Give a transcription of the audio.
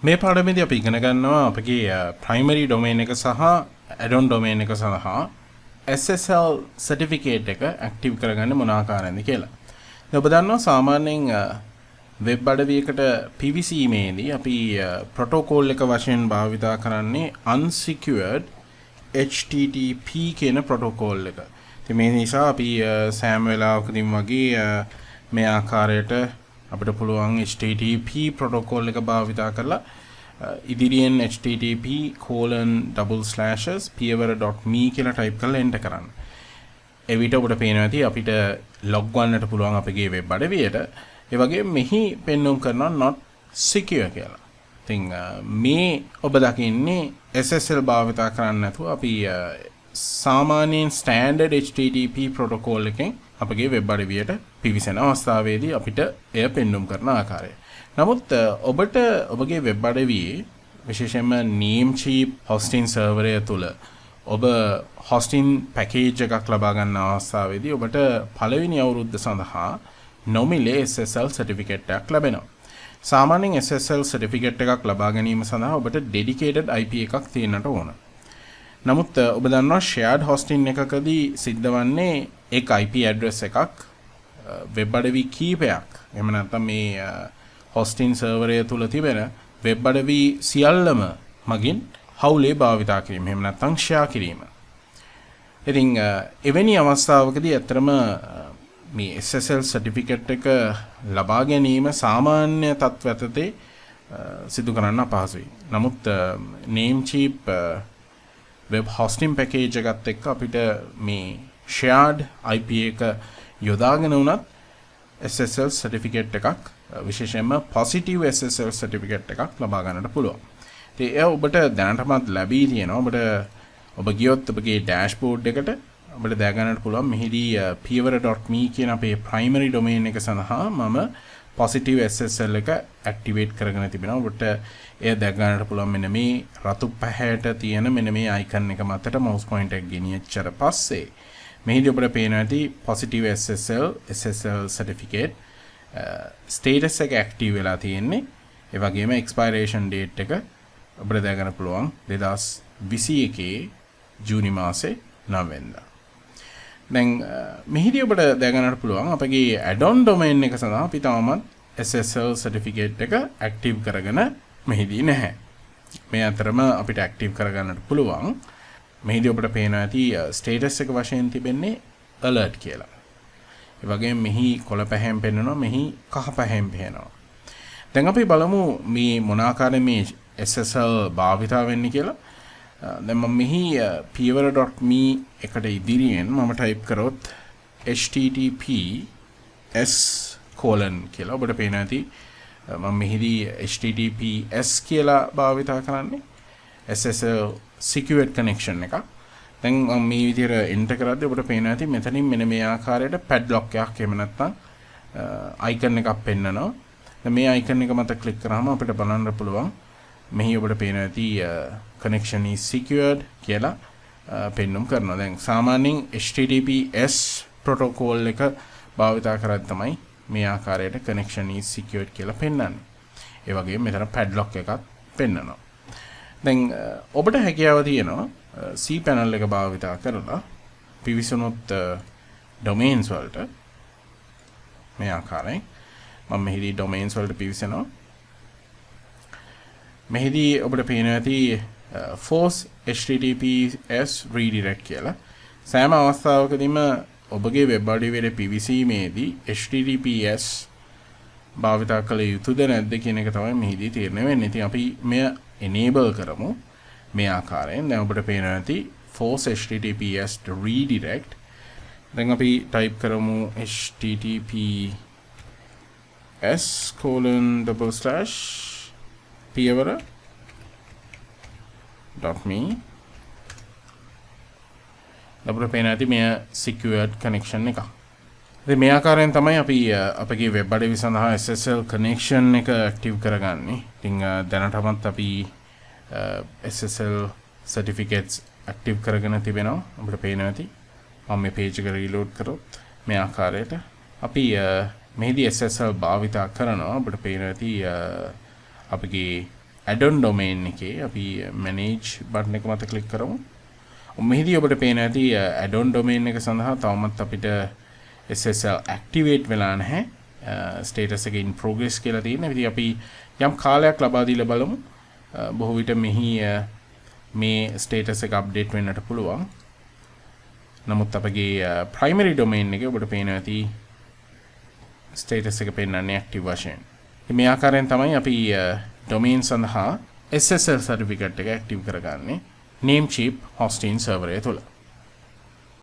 මේ පාඩමේදී අපි ඉගෙන ගන්නවා අපගේ primary domain එක සහ add-on domain එක සඳහා SSL certificate එක active කරගන්න මොන ආකාරයෙන්ද කියලා. දැන් ඔබ දන්නවා සාමාන්‍යයෙන් web අඩවියකට PVC මේදී අපි protocol එක වශයෙන් භාවිතා කරන්නේ unsecured HTTP කියන protocol එක. ඉතින් මේ නිසා අපි සෑම වෙලාවකදීම වගේ මේ ආකාරයට අපිට පුළුවන් HTTP protocol එක භාවිතා කරලා ඉදිරියෙන් http://piyawara.me කියලා ටයිප් කරලා එන්ටර් කරන්න. ඒ විට ඔබට පේනවා ඇති අපිට log වන්නට පුළුවන් අපගේ වෙබ් අඩවියට. ඒ වගේම මෙහි පෙන්වුම් කරනවා not secure කියලා. ඉතින් මේ ඔබ දකින්නේ SSL භාවිතා කරන්න නැතුව අපි සාමාන්‍යයෙන් standard HTTP protocol එකෙන් අපගේ වෙබ් අඩවියට පිවිසෙන අවස්ථාවේදී අපිට එය පෙන්වුම් කරන ආකාරය. නමුත් ඔබට ඔබගේ වෙබ් අඩවියේ විශේෂයෙන්ම Namecheap hosting server එක තුල ඔබ hosting package එකක් ලබා ගන්න අවස්ථාවේදී ඔබට පළවෙනි අවුරුද්ද සඳහා නොමිලේ SSL certificate එකක් ලැබෙනවා. සාමාන්‍යයෙන් SSL certificate එකක් ලබා ගැනීම සඳහා ඔබට dedicated IP එකක් තියෙන්නට ඕන. නමුත් ඔබ දන්නවා shared hosting එකකදී සිද්ධ වන්නේ එක IP address එකක් වෙබ් අඩවි කීපයක් එහෙම නැත්නම් මේ hosting server එක තුල තිබෙන වෙබ් අඩවි සියල්ලම මගින් හවුලේ භාවිතා කිරීම එහෙම නැත්නම් share කිරීම. ඉතින් එවැනි අවස්ථාවකදී අත්‍තරම මේ SSL certificate එක ලබා ගැනීම සාමාන්‍ය තත්ත්වයටදී සිදු කරන්න අපහසුයි. නමුත් Namecheap web hosting package එකත් එක්ක අපිට මේ shared IP එක යොදාගෙන උනත් SSL certificate එකක් විශේෂයෙන්ම positive SSL certificate එකක් ලබා ගන්නට පුළුවන්. ඉතින් ඒ ඔබට දැනටමත් ලැබී තියෙනවා. ඔබ ගියොත් ඔබගේ dashboard එකට ඔබට දැක ගන්නට පුළුවන් මෙහිදී piyawara.me කියන අපේ primary domain එක සඳහා මම positive SSL එක activate කරගෙන තිබෙනවා. ඔබට එය දැක ගන්නට පුළුවන් මෙන්න මේ රතු පැහැයට තියෙන මෙන්න මේ icon එක මතට mouse pointer එක ගෙනියච්චර පස්සේ මෙහිදී ඔබට පේනවා ඇති positive SSL certificate status එක active වෙලා තියෙන්නේ. ඒ වගේම expiration date එක ඔබට දැක ගන්න පුළුවන් 2021 ජූනි මාසේ 9 වෙනිදා. දැන් මෙහිදී ඔබට දැක ගන්නට පුළුවන් අපගේ add-on domain එක සඳහා අපි තාමත් SSL certificate එක active කරගෙන මෙහිදී නැහැ. මේ අතරම අපිට active කරගන්නට පුළුවන්. මෙහිදී ඔබට පේනවා ඇති status එක වශයෙන් තිබෙන්නේ alert කියලා. ඒ වගේම මෙහි කොළ පැහැයෙන් පෙන්වනවා මෙහි කහ පැහැයෙන් පෙන්වනවා. දැන් අපි බලමු මේ මොන ආකාරයෙන් මේ SSL භාවිතා වෙන්නේ කියලා. දැන් මම මෙහි piyawara.me එකට ඉදිරියෙන් මම ටයිප් කරොත් https කියලා ඔබට පේනවා ඇති මම මෙහිදී https කියලා භාවිතා කරන්නේ SSL secured connection එක. දැන් මම මේ විදිහට enter කරද්දී ඔබට පේනවා ඇති මෙතනින් මෙන්න මේ ආකාරයට padlock එකක් එහෙම නැත්නම් icon එකක් පෙන්නනවා. දැන් මේ icon එක මත click කරාම අපිට බලන්න පුළුවන් මෙහි ඔබට පේනවා ඇති connection is secured කියලා පෙන්වුම් කරනවා. දැන් සාමාන්‍යයෙන් HTTPS protocol එක භාවිතා කරද්දී තමයි මේ ආකාරයට connection is secured කියලා පෙන්වන්නේ. ඒ වගේම මෙතන padlock එකක් පෙන්වනවා. දැන් ඔබට හැකියාව තියෙනවා cPanel එක භාවිතා කරලා පිවිසුණොත් domains වලට මේ ආකාරයෙන් මම මෙහිදී domains වලට පිවිසෙනවා. මෙහිදී ඔබට පේනවා ඇති force https redirect කියලා. සෑම අවස්ථාවකදීම ඔබගේ වෙබ් අඩවියට පිවිසීමේදී https භාවිතා කළ යුතුද නැද්ද කියන එක තමයි මෙහිදී තීරණය වෙන්නේ. ඉතින් අපි මෙය enable කරමු මේ ආකාරයෙන්. දැන් ඔබට පේනවා ඇති force https redirect. දැන් අපි type කරමු https://piyawara.me. අපිට පේනවා ඇති මෙය secured connection එක. ඉතින් මේ ආකාරයෙන් තමයි අපි අපගේ වෙබ් අඩවිය සඳහා SSL connection එක active කරගන්නේ. ඉතින් දැනටමත් අපි SSL certificates active කරගෙන තිබෙනවා. අපිට පේනවා ඇති මම මේ page එක reload කරොත් මේ ආකාරයට අපි මෙහිදී SSL භාවිතා කරනවා. අපිට පේනවා ඇති අපගේ add-on domain එකේ අපි manage button එක මත click කරමු. මෙහිදී ඔබට පේන ඇති add-on domain එක සඳහා තවමත් අපිට SSL activate වෙලා නැහැ. status එක in progress කියලා තියෙනවා. ඉතින් අපි යම් කාලයක් ලබා දීලා බලමු. බොහෝ විට මෙහි මේ status එක update වෙන්නට පුළුවන්. නමුත් අපගේ primary domain එකේ ඔබට පේන ඇති status එක පෙන්වන්නේ active වශයෙන්. මේ ආකාරයෙන් තමයි අපි domain සඳහා SSL certificate එක active කරගන්නේ Namecheap hosting server එක තුළ.